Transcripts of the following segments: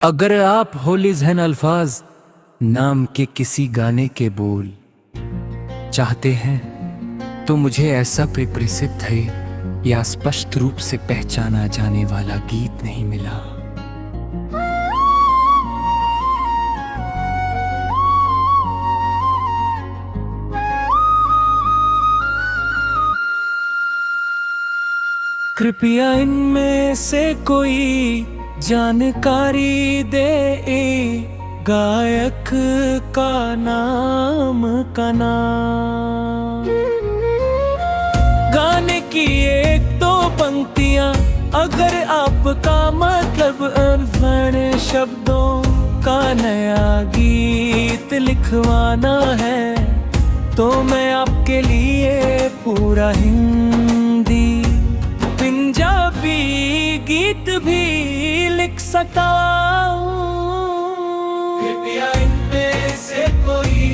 अगर आप हो लिज़हन अल्फाज नाम के किसी गाने के बोल चाहते हैं तो मुझे ऐसा प्रसिद्ध है या स्पष्ट रूप से पहचाना जाने वाला गीत नहीं मिला। कृपया इनमें से कोई जानकारी दे, गायक का नाम का नाम, गाने की एक दो पंक्तियां, अगर आपका मतलब अनजाने शब्दों का नया गीत लिखवाना है तो मैं आपके लिए पूरा हिंदी पंजाबी गीत भी लिख सकता हूँ। कृपया इनमें से कोई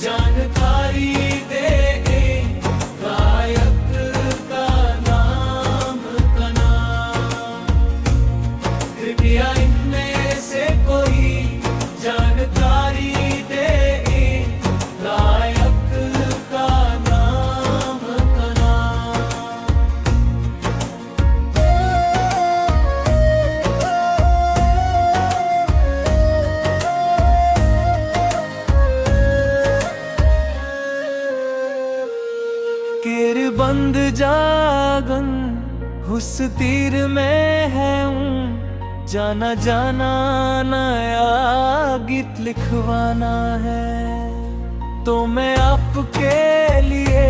जानकारी दे, गायक का नाम का नाम, कृपया इनमें से कोई जानकारी दे, गायक का नाम का नाम। केर बंद जागन उस तीर में है हूँ, जाना जाना नया गीत लिखवाना है तो मैं आपके लिए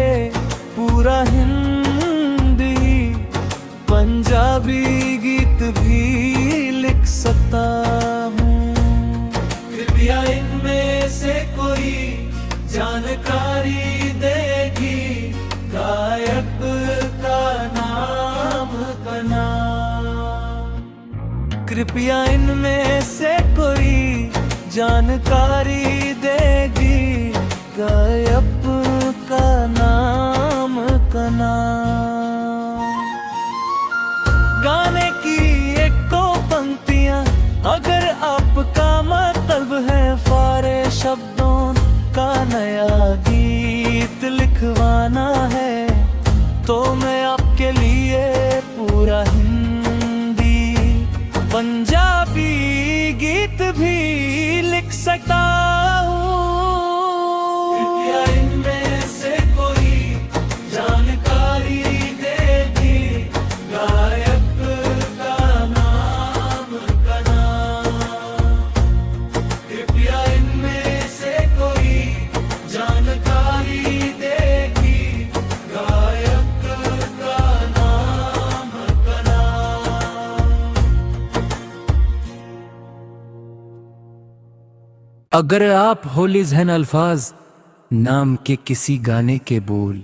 पूरा हिंदी पंजाबी गीत भी लिख सकता हूँ। कृपया इनमें से कोई जानकारी देगी, गायक का नाम का नाम, कृपया इनमें से कोई जानकारी देगी, गायक का नाम का नाम, गाने की एक दो पंक्तियां, अगर आपका मतलब है फारे शब्दों का नया गीत लिखवाना है तो मैं आपके लिए पूरा हिंदी पंजाबी गीत भी लिख सकता हूँ। कृपया इनमें से कोई जानकारी देगी, गायक का नाम का नाम, कृपया इनमें से कोई जानकारी देगी, गायक का नाम का नाम। अगर आप हो लिज़हन अल्फाज नाम के किसी गाने के बोल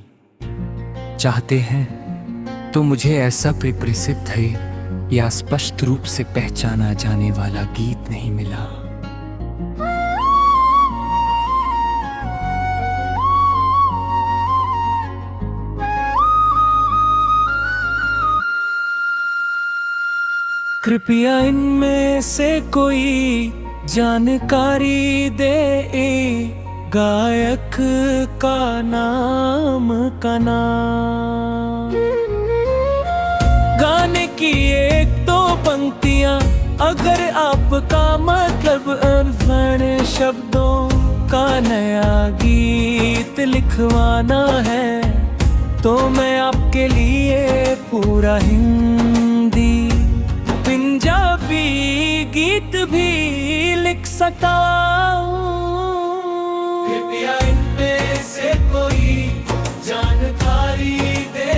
चाहते हैं तो मुझे ऐसा प्रसिद्ध है या स्पष्ट रूप से पहचाना जाने वाला गीत नहीं मिला। कृपया इनमें से कोई जानकारी दे, गायक का नाम का नाम, गाने की एक दो पंक्तियां, अगर आपका मतलब अनजाने शब्दों का नया गीत लिखवाना है तो मैं आपके लिए पूरा हिंदी पंजाबी गीत भी लिख सकता हूँ। कृपया इनमें से कोई जानकारी दे,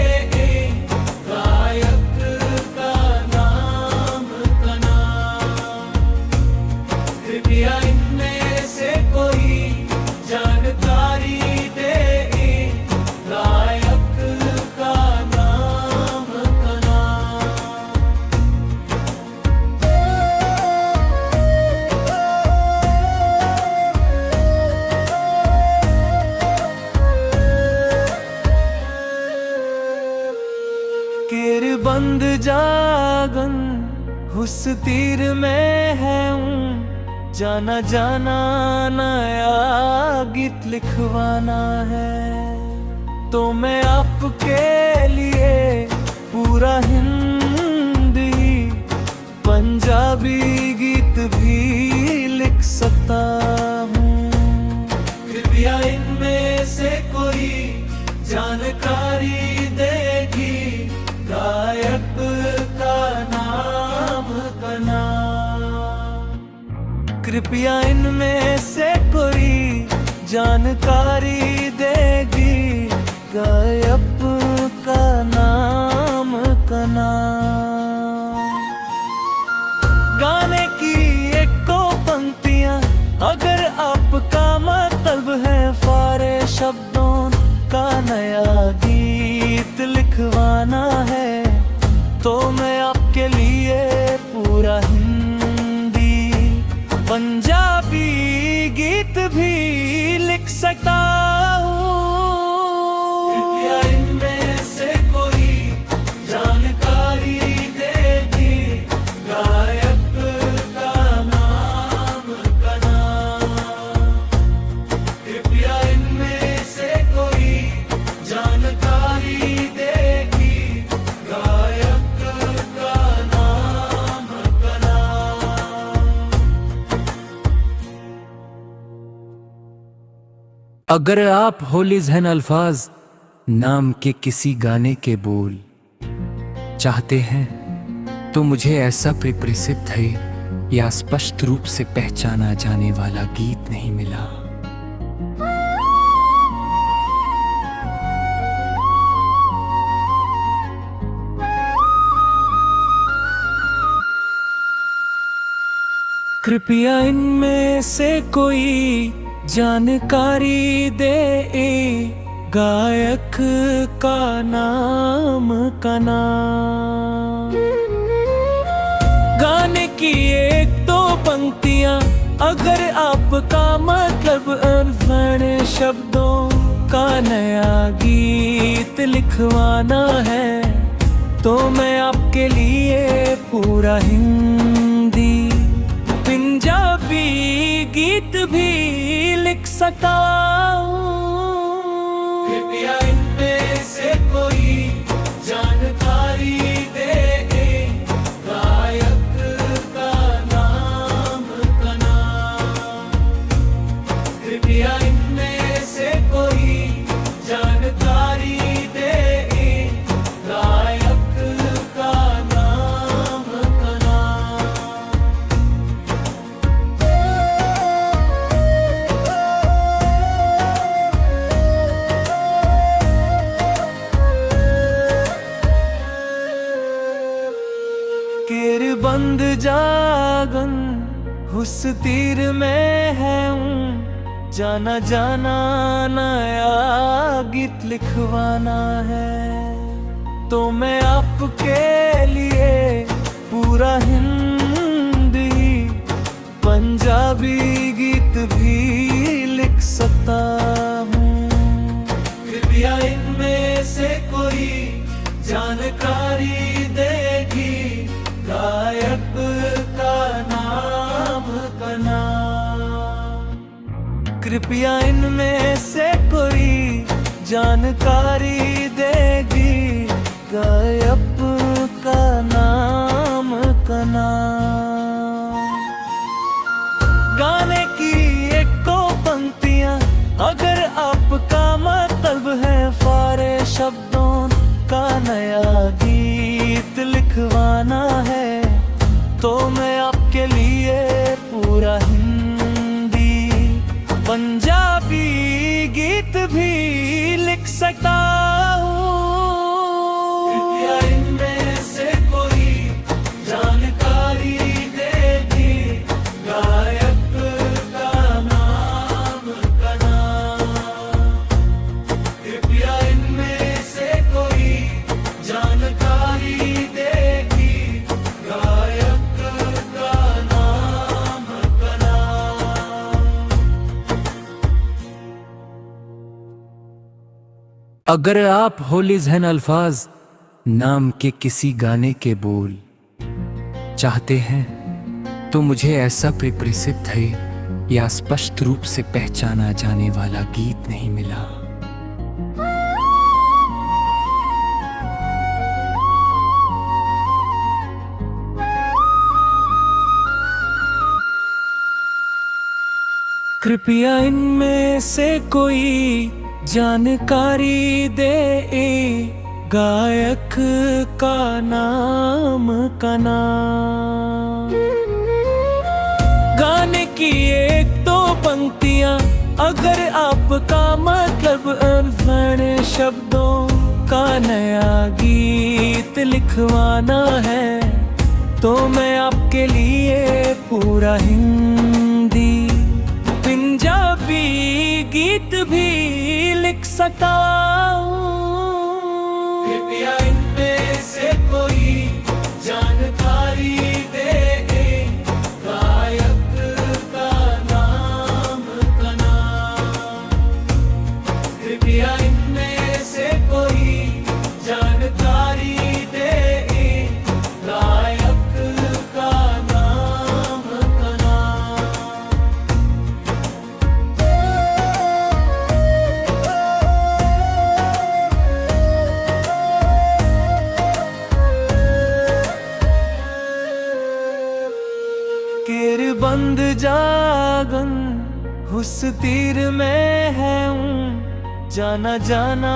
गायक का नाम का नाम, कृपया इनमें से कोई जानकारी दे, गायक का नाम का नाम। केर बंद जागन उस तीर में है हूँ, जाना जाना नया गीत लिखवाना है। तो मैं आपके लिए पूरा हिंदी पंजाबी गीत भी लिख सकता हूँ। कृपया इनमें से कोई जानकारी देगी गायक का नाम का नाम। कृपया इनमें से कोई जानकारी देगी गायक का नाम का नाम। गाने की एक दो पंक्तियां अगर आपका मतलब है फारे शब्दों का नया गीत लिखवाना है। तो मैं आपके लिए पूरा हिंदी पंजाबी गीत भी लिख सकता हूँ। कृपया इनमें से कोई जानकारी देगी गायक का नाम का नाम। कृपया इनमें से कोई जानकारी देगी गायक का नाम का नाम। अगर आप होली ज़हन अल्फाज नाम के किसी गाने के बोल चाहते हैं तो मुझे ऐसा प्रसिद्ध है या स्पष्ट रूप से पहचाना जाने वाला गीत नहीं मिला। कृपया इनमें से कोई जानकारी दे गायक का नाम का नाम। गाने की एक दो पंक्तियां अगर आपका मतलब अनजाने शब्दों का नया गीत लिखवाना है। तो मैं आपके लिए पूरा हिंदी पंजाबी गीत भी लिख सकता हूँ। कृपया इनमें से कोई जानकारी देगी गायक का नाम का नाम। कृपया इनमें से कोई जानकारी देगी गायक का नाम का नाम। केर बंद जागन हुस तीर में है हूँ। जाना जाना नया गीत लिखवाना है। तो मैं आपके लिए पूरा हिंदी पंजाबी गीत भी लिख सकता हूँ। कृपया इनमें से कोई जानकारी देगी गायक का नाम का नाम। कृपया इनमें से कोई जानकारी देगी गायक का नाम का नाम। गाने की एक दो पंक्तियां अगर आपका मतलब है फारे शब्दों का नया गीत लिखवाना है। तो मैं आपके लिए पूरा हिंदी पंजाबी गीत भी लिख सकता हूँ। कृपया इनमें से कोई जानकारी देगी गायक का नाम का नाम। कृपया इनमें से कोई जानकारी देगी गायक का नाम का नाम। अगर आप होली ज़हन अल्फाज नाम के किसी गाने के बोल चाहते हैं तो मुझे ऐसा प्रसिद्ध है या स्पष्ट रूप से पहचाना जाने वाला गीत नहीं मिला। कृपया इनमें से कोई जानकारी दे, गायक का नाम का नाम, गाने की एक दो पंक्तियां, अगर आपका मतलब अनजाने शब्दों का नया गीत लिखवाना है, तो मैं आपके लिए पूरा हिंदी पंजाबी गीत भी लिख सकता हूँ। कृपया इनमें से कोई जानकारी दे, गायक का नाम का नाम, कृपया इनमें से कोई जानकारी दे, गायक का नाम का नाम। केर बंद जागन उस तीर में है हूँ, जाना जाना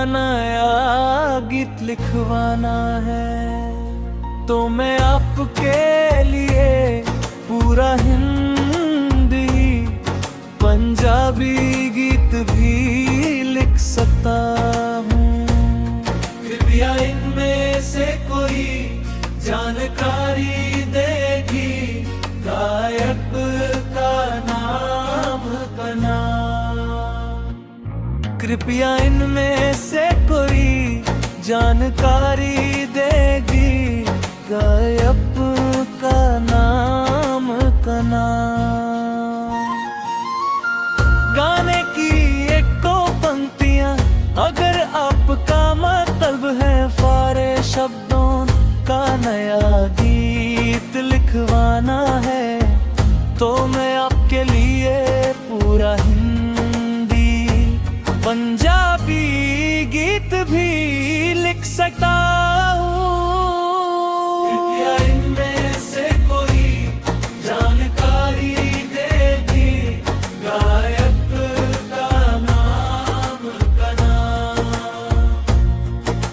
नया गीत लिखवाना है, तो मैं आपके लिए पूरा हिंदी पंजाबी गीत भी लिख सकता हूँ। कृपया इनमें से कोई जानकारी देगी, गायक का नाम का नाम, कृपया इनमें से कोई जानकारी देगी, गायक का नाम का नाम, गाने की एक दो पंक्तियां, अगर आपका मतलब है फारे शब्दों का नया गीत लिखवाना है, तो मैं आपके लिए पूरा हिंदी पंजाबी गीत भी लिख सकता हूँ। कृपया इनमें से कोई जानकारी देगी, गायक का नाम का नाम,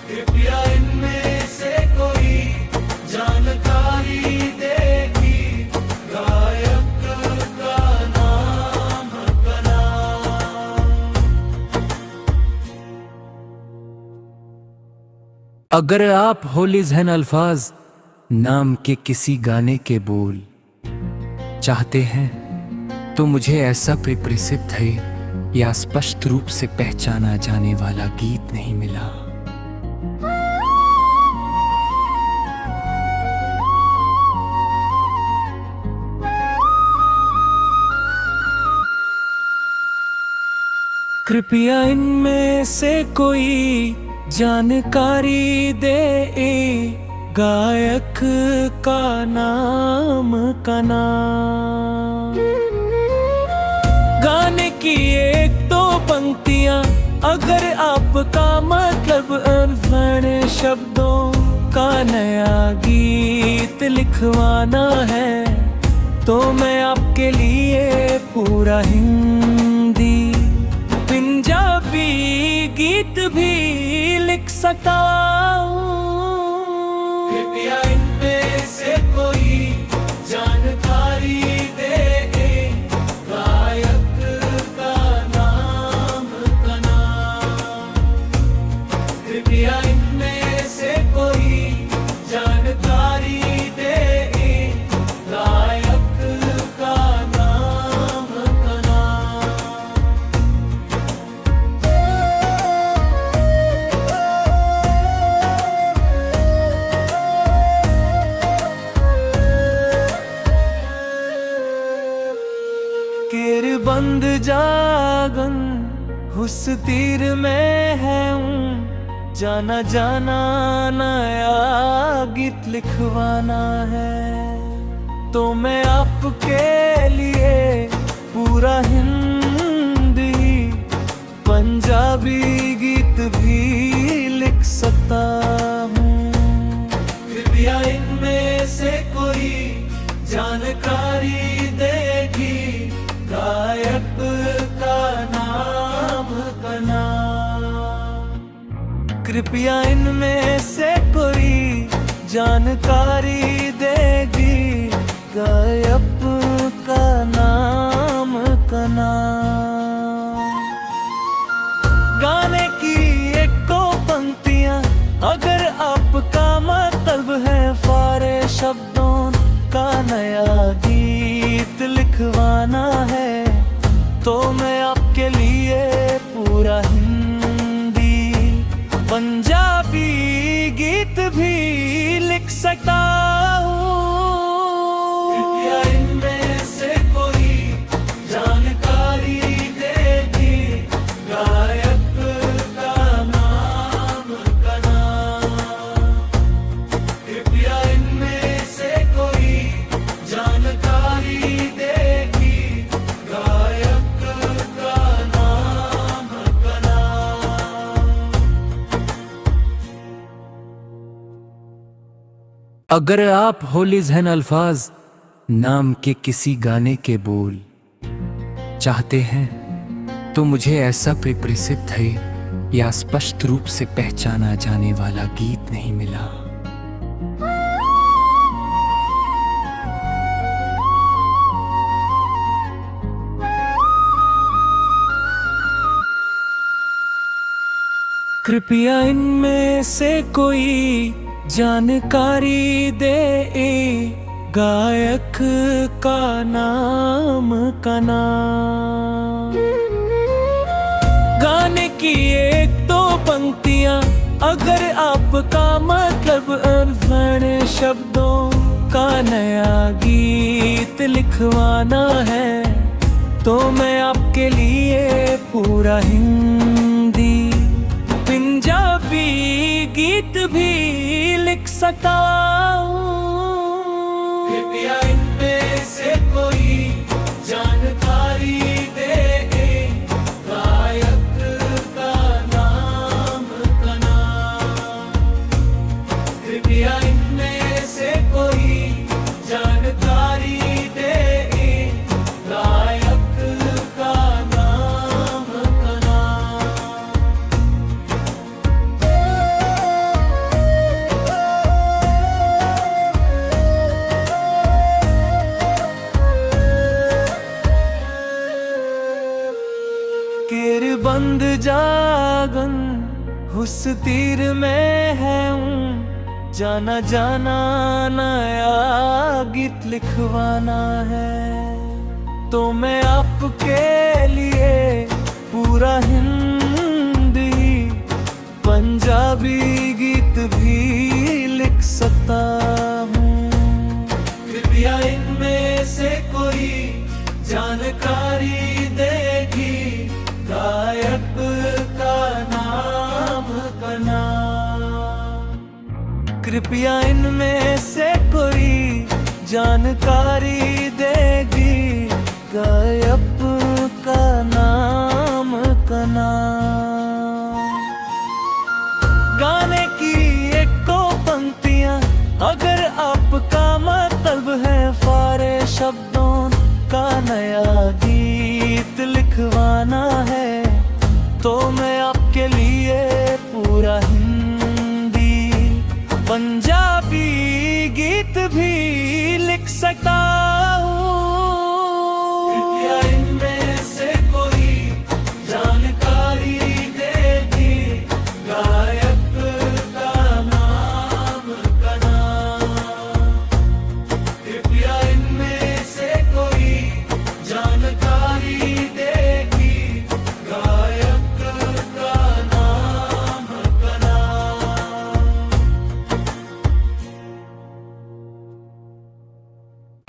कृपया इनमें से कोई जानकारी देगी, गायक का नाम का नाम। अगर आप होली ज़हन अल्फाज नाम के किसी गाने के बोल चाहते हैं, तो मुझे ऐसा प्रसिद्ध है या स्पष्ट रूप से पहचाना जाने वाला गीत नहीं मिला। कृपया इनमें से कोई जानकारी दे, गायक का नाम का नाम, गाने की एक दो पंक्तियां, अगर आपका मतलब अनजाने शब्दों का नया गीत लिखवाना है, तो मैं आपके लिए पूरा हिंदी पंजाबी गीत भी लिख सकता हूँ। कृपया इनमें से कोई जानकारी दे, गायक का नाम का नाम, कृपया इनमें से कोई जानकारी दे, गायक का नाम का नाम। केर बंद जागन उस तीर में है हूँ, जाना जाना नया गीत लिखवाना है, तो मैं आपके लिए पूरा हिंदी पंजाबी गीत भी लिख सकता हूँ। कृपया इनमें से कोई जानकारी देगी गायक का नाम का नाम। कृपया इनमें से कोई जानकारी देगी गायक का नाम का नाम। गाने की एक दो पंक्तियां अगर आपका मतलब है फारे शब्दों का नया गीत लिखवाना है, तो मैं आपके लिए पूरा हिंदी पंजाबी गीत भी लिख सकता हूँ। कृपया इनमें से कोई जानकारी देगी गायक का नाम का नाम। कृपया इनमें से कोई जानकारी देगी गायक का नाम का नाम। अगर आप होली ज़हन अल्फाज नाम के किसी गाने के बोल चाहते हैं, तो मुझे ऐसा प्रसिद्ध है या स्पष्ट रूप से पहचाना जाने वाला गीत नहीं मिला। कृपया इनमें से कोई जानकारी दे गायक का नाम का नाम। गाने की एक दो पंक्तियां अगर आपका मतलब अनजाने शब्दों का नया गीत लिखवाना है, तो मैं आपके लिए पूरा हिंदी पंजाबी गीत भी लिख सकता हूँ। कृपया इनमें से कोई जानकारी दे गायक का नाम का नाम। कृपया इनमें से कोई जानकारी दे गायक का नाम का नाम। केर बंद जागन उस तीर में है हूँ, जाना जाना नया गीत लिखवाना है, तो मैं आपके लिए पूरा हिंदी पंजाबी गीत भी लिख सकता हूँ। कृपया इनमें से कोई जानकारी देगी गायक का नाम का नाम। कृपया इनमें से कोई जानकारी देगी गायक का नाम का नाम। गाने की एक दो पंक्तियां अगर आपका मतलब है फारे शब्दों का नया गीत लिखवाना है, तो मैं आपके लिए पूरा हिंदी पंजाबी गीत भी लिख सकता हूँ। कृपया इनमें से कोई जानकारी देगी गायक का नाम का नाम। कृपया इनमें से कोई जानकारी देगी गायक का नाम का नाम।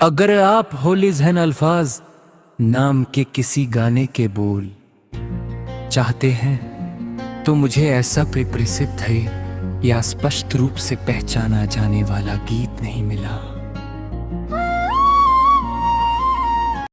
अगर आप होली ज़हन अल्फाज नाम के किसी गाने के बोल चाहते हैं, तो मुझे ऐसा प्रसिद्ध है या स्पष्ट रूप से पहचाना जाने वाला गीत नहीं मिला।